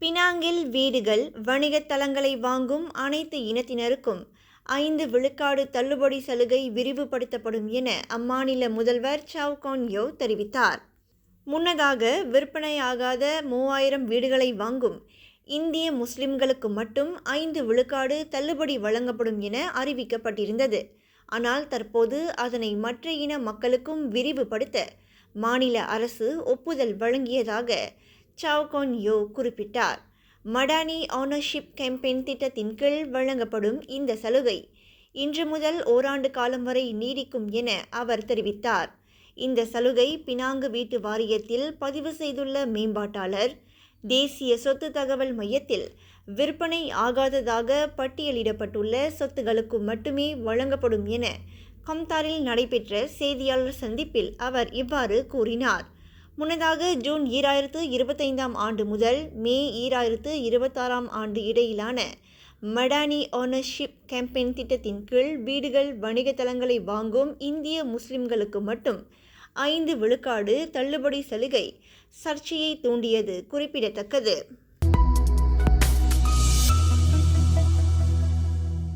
பினாங்கில் வீடுகள், வணிகத் தளங்களை வாங்கும் அனைத்து இனத்தினருக்கும் 5 விழுக்காடு தள்ளுபடி சலுகை விரிவுபடுத்தப்படும் என அம்மாநில முதல்வர் சாவ் கான் யோ தெரிவித்தார். முன்னதாக விற்பனையாகாத 3000 வீடுகளை வாங்கும் இந்திய முஸ்லிம்களுக்கு மட்டும் 5 விழுக்காடு தள்ளுபடி வழங்கப்படும் என அறிவிக்கப்பட்டிருந்தது. ஆனால் தற்போது அதனை மற்ற இன மக்களுக்கும் விரிவுபடுத்த மாநில அரசு ஒப்புதல் வழங்கியதாக சாவ் கான் யோ குறிப்பிட்டார். மடானி ஓனர்ஷிப் கேம்பெயின் திட்டத்தின் கீழ் வழங்கப்படும் இந்த சலுகை இன்று முதல் ஓராண்டு காலம் வரை நீடிக்கும் என அவர் தெரிவித்தார். இந்த சலுகை பினாங்கு வீட்டு வாரியத்தில் பதிவு செய்துள்ள மேம்பாட்டாளர், தேசிய சொத்து தகவல் மையத்தில் விற்பனை ஆகாததாக பட்டியலிடப்பட்டுள்ள சொத்துகளுக்கு மட்டுமே வழங்கப்படும் என கம்தாரில் நடைபெற்ற செய்தியாளர் சந்திப்பில் அவர் இவ்வாறு கூறினார். முன்னதாக ஜூன் 2025 ஆண்டு முதல் மே 2026 ஆண்டு இடையிலான மடானி ஓனர்ஷிப் கேம்பெயின் திட்டத்தின் கீழ் வீடுகள், வணிக தளங்களை வாங்கும் இந்திய முஸ்லிம்களுக்கு மட்டும் 5 விழுக்காடு தள்ளுபடி சலுகை சர்ச்சையை தூண்டியது குறிப்பிடத்தக்கது.